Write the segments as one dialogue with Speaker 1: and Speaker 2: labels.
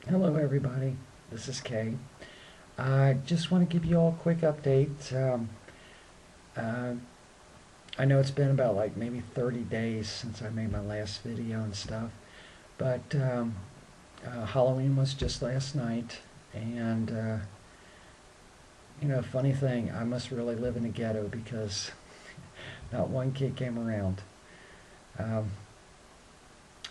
Speaker 1: Hello, everybody. This is Kay. I just want to give you all a quick update. Uh, I know it's been about like maybe 30 days since I made my last video and stuff, but Halloween was just last night, and funny thing, I must really live in a ghetto because not one kid came around. Um,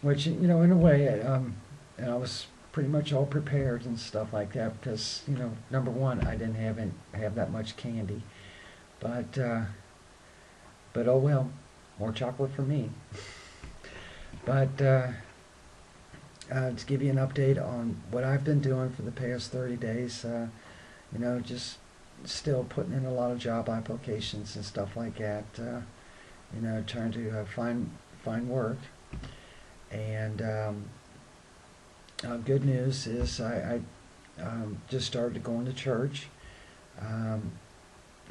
Speaker 1: which, in a way, and I was pretty much all prepared and stuff like that because, number one, I didn't have that much candy, but oh well, more chocolate for me. But to give you an update on what I've been doing for the past 30 days, just still putting in a lot of job applications and stuff like that. Trying to find work. And good news is I just started going to church. Um,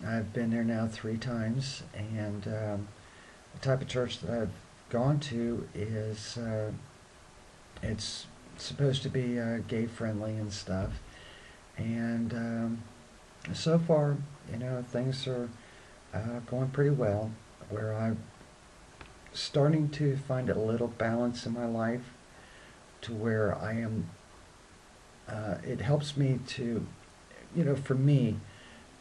Speaker 1: I've been there now 3 times, and the type of church that I've gone to is it's supposed to be gay friendly and stuff. And so far, things are going pretty well. Where I'm starting to find a little balance in my life, to where I am. It helps me to, for me,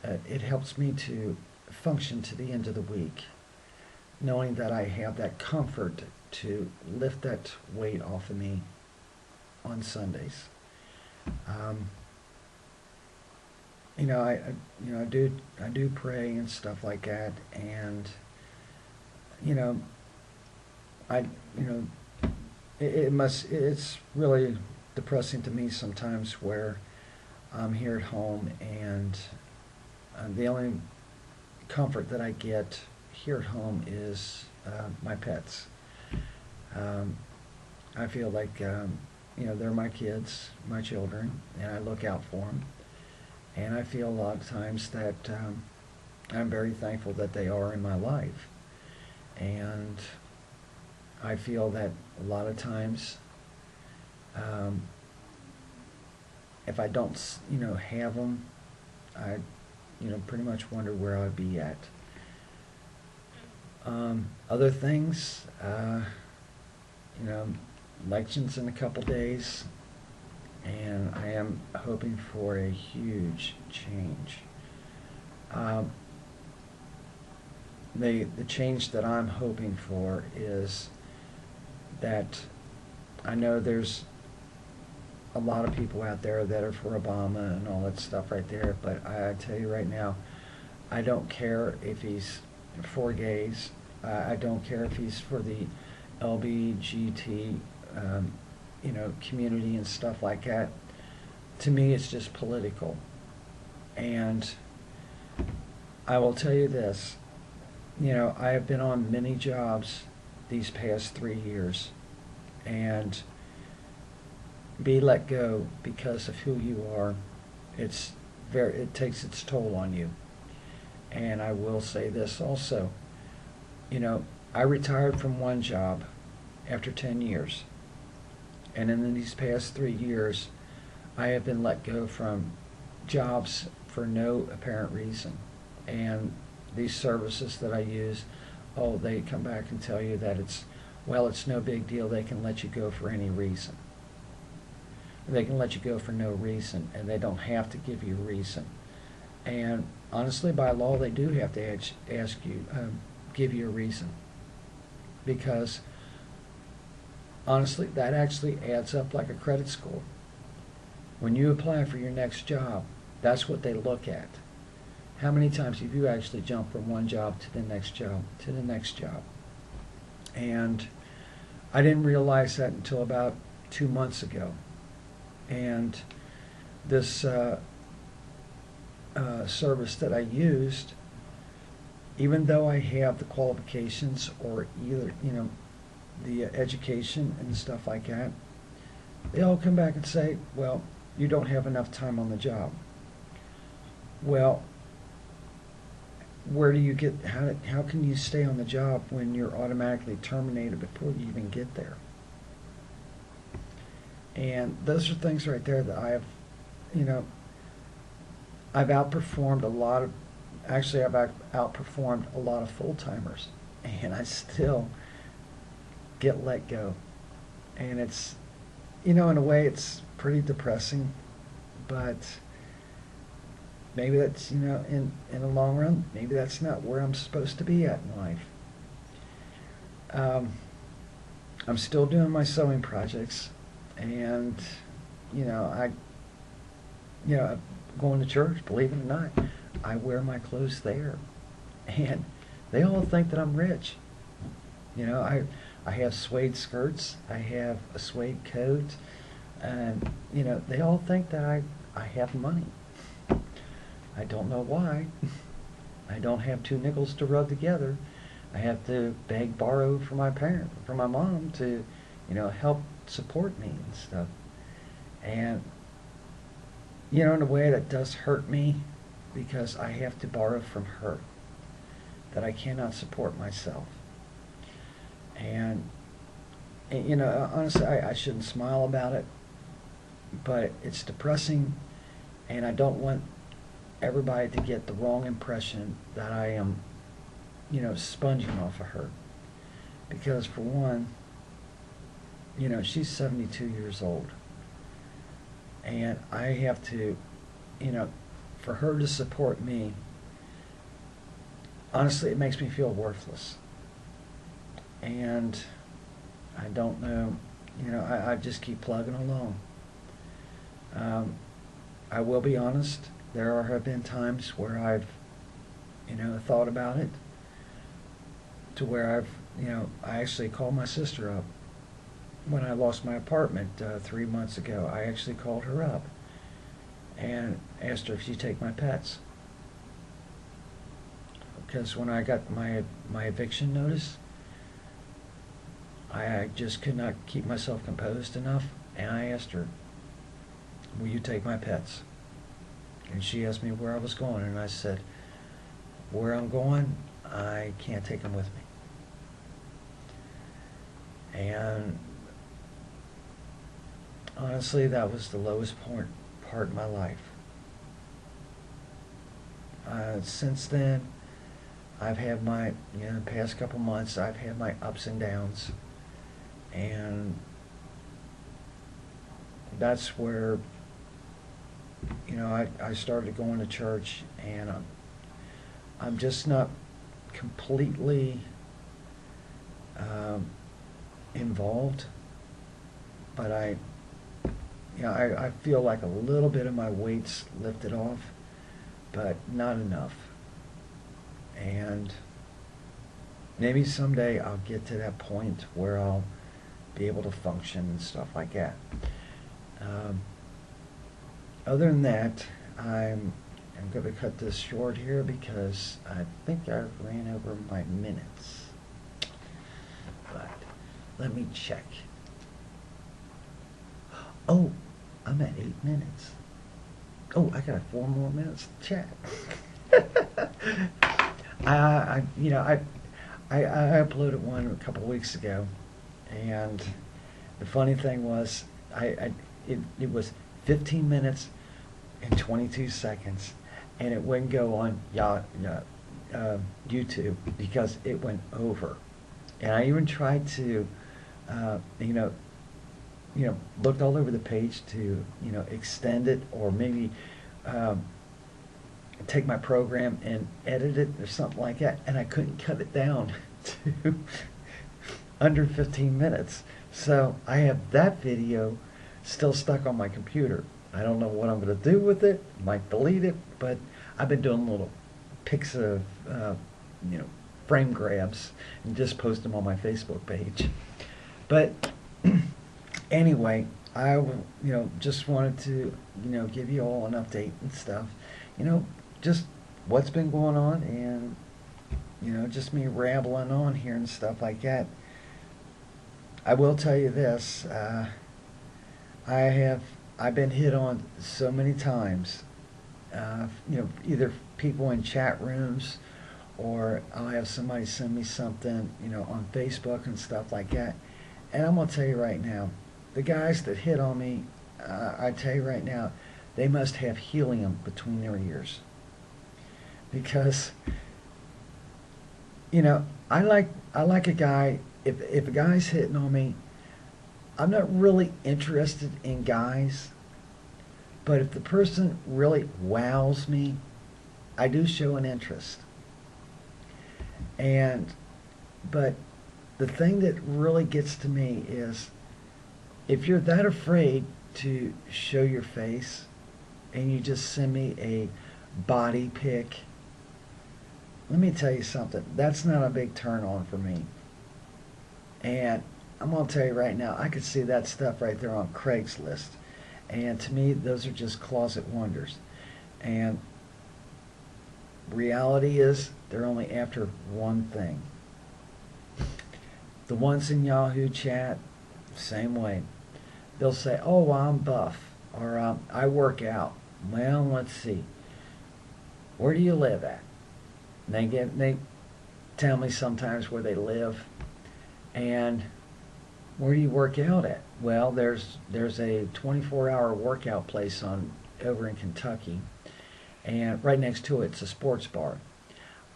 Speaker 1: it helps me to function to the end of the week, knowing that I have that comfort to lift that weight off of me on Sundays. Um, I do pray and stuff like that, and you know, I, you know, it's really depressing to me sometimes where I'm here at home and the only comfort that I get here at home is my pets. Um, I feel like, they're my kids, my children, and I look out for them. And I feel a lot of times that I'm very thankful that they are in my life. And I feel that a lot of times, um, if I don't, have them, I, pretty much wonder where I'd be at. Other things, you know, elections in a couple days, and I am hoping for a huge change. Um, the change that I'm hoping for is that I know there's a lot of people out there that are for Obama and all that stuff right there, but I tell you right now, I don't care if he's for gays. I don't care if he's for the LBGT, community and stuff like that. To me, it's just political. And I will tell you this, I have been on many jobs these past 3 years, and be let go because of who you are. It takes its toll on you. And I will say this also, I retired from one job after 10 years. And in these past 3 years, I have been let go from jobs for no apparent reason. And these services that I use, they come back and tell you that it's no big deal. They can let you go for any reason. They can let you go for no reason, and they don't have to give you a reason. And honestly, by law, they do have to give you a reason, because honestly, that actually adds up like a credit score. When you apply for your next job, that's what they look at. How many times have you actually jumped from one job to the next job to the next job? And I didn't realize that until about 2 months ago. And this service that I used, even though I have the qualifications or either, the education and stuff like that, they all come back and say, well, you don't have enough time on the job. Well, where do you get, how can you stay on the job when you're automatically terminated before you even get there? And those are things right there that you know, I've outperformed a lot of, actually I've outperformed a lot of full-timers, and I still get let go. And it's, in a way it's pretty depressing, but maybe that's, in the long run, maybe that's not where I'm supposed to be at in life. I'm still doing my sewing projects, and, I, going to church, believe it or not, I wear my clothes there. And they all think that I'm rich. I have suede skirts, I have a suede coat, and, they all think that I have money. I don't know why. I don't have two nickels to rub together. I have to beg, borrow from my mom to, help support me and stuff. And, in a way that does hurt me, because I have to borrow from her, that I cannot support myself. And honestly, I shouldn't smile about it, but it's depressing, and I don't want everybody to get the wrong impression that I am, sponging off of her. Because for one, she's 72 years old. And I have to, for her to support me, honestly, it makes me feel worthless. And I don't know, I just keep plugging along. I will be honest, there have been times where I've, thought about it, to where I actually called my sister up. When I lost my apartment 3 months ago, I actually called her up and asked her if she'd take my pets. Because when I got my eviction notice, I just could not keep myself composed enough, and I asked her, will you take my pets? And she asked me where I was going, and I said, where I'm going, I can't take them with me. And honestly, that was the lowest part of my life. Since then, I've had my, the past couple months, I've had my ups and downs. And that's where, I started going to church, and I'm just not completely involved, but I feel like a little bit of my weight's lifted off, but not enough. And maybe someday I'll get to that point where I'll be able to function and stuff like that. Other than that, I'm going to cut this short here because I think I ran over my minutes. But let me check. Oh, I'm at 8 minutes. Oh, I got 4 more minutes to chat. I uploaded one a couple of weeks ago, and the funny thing was, it was 15 minutes and 22 seconds, and it wouldn't go on YouTube because it went over. And I even tried to, looked all over the page to, extend it, or maybe take my program and edit it or something like that, and I couldn't cut it down to under 15 minutes. So I have that video still stuck on my computer. I don't know what I'm going to do with it. Might delete it, but I've been doing little pics of, frame grabs and just post them on my Facebook page. But anyway, I just wanted to give you all an update and stuff. Just what's been going on, and just me rambling on here and stuff like that. I will tell you this: I've been hit on so many times. Either people in chat rooms, or I'll have somebody send me something, on Facebook and stuff like that. And I'm gonna tell you right now, the guys that hit on me, I tell you right now, they must have helium between their ears. Because, you know, I like a guy, if a guy's hitting on me, I'm not really interested in guys, but if the person really wows me, I do show an interest. And but the thing that really gets to me is if you're that afraid to show your face and you just send me a body pic, let me tell you something. That's not a big turn on for me. And I'm going to tell you right now, I could see that stuff right there on Craigslist. And to me, those are just closet wonders. And reality is, they're only after one thing. The ones in Yahoo chat, same way. They'll say, oh, well, I'm buff, or I work out. Well, let's see. Where do you live at? And they tell me sometimes where they live. And where do you work out at? Well, there's a 24-hour workout place over in Kentucky, and right next to it's a sports bar.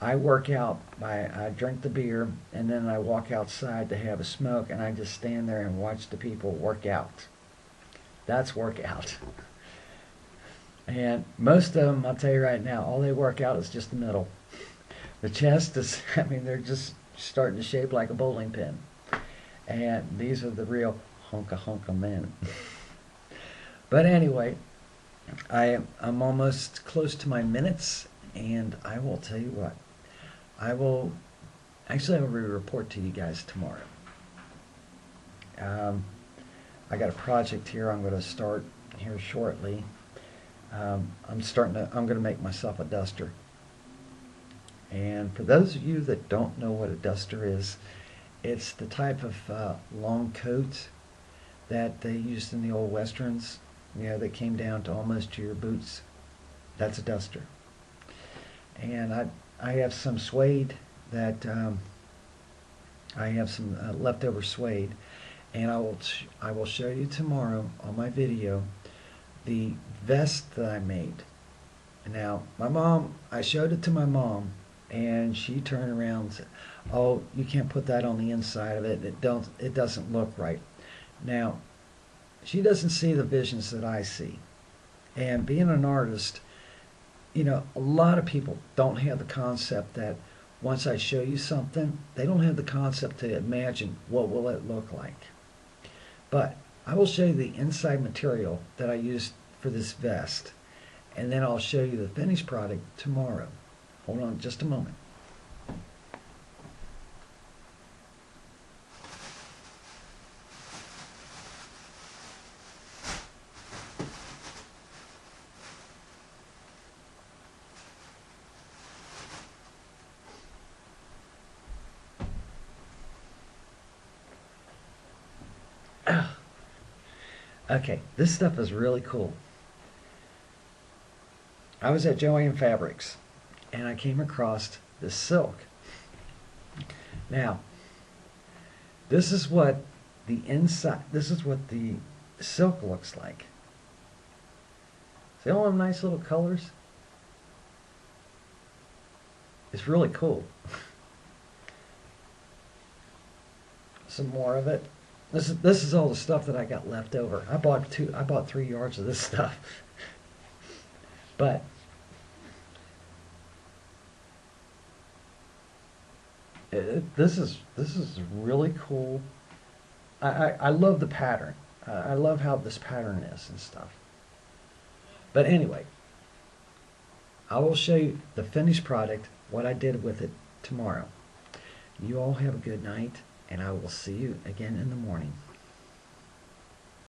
Speaker 1: I work out. I drink the beer, and then I walk outside to have a smoke, and I just stand there and watch the people work out. That's workout. And most of them, I'll tell you right now, all they work out is just the middle. The chest is, I mean, they're just starting to shape like a bowling pin. And these are the real honka men. But anyway, I'm almost close to my minutes, and I will tell you what. I will report to you guys tomorrow. I got a project here I'm going to start here shortly. I'm going to make myself a duster. And for those of you that don't know what a duster is, it's the type of long coat that they used in the old westerns, that came down to almost to your boots. That's a duster. And I have some suede that I have some leftover suede, and I will show you tomorrow on my video the vest that I made. Now, I showed it to my mom, and she turned around and said, oh, you can't put that on the inside of it. It doesn't look right. Now, she doesn't see the visions that I see. And being an artist, a lot of people don't have the concept that once I show you something, they don't have the concept to imagine what will it look like. But I will show you the inside material that I used for this vest, and then I'll show you the finished product tomorrow. Hold on just a moment. Okay, this stuff is really cool. I was at Joanne Fabrics, and I came across this silk. Now, this is what the silk looks like. See all them nice little colors? It's really cool. Some more of it. This is all the stuff that I got left over. I bought 3 yards of this stuff. But this is really cool. I love the pattern. I love how this pattern is and stuff. But anyway, I will show you the finished product, what I did with it tomorrow. You all have a good night, and I will see you again in the morning.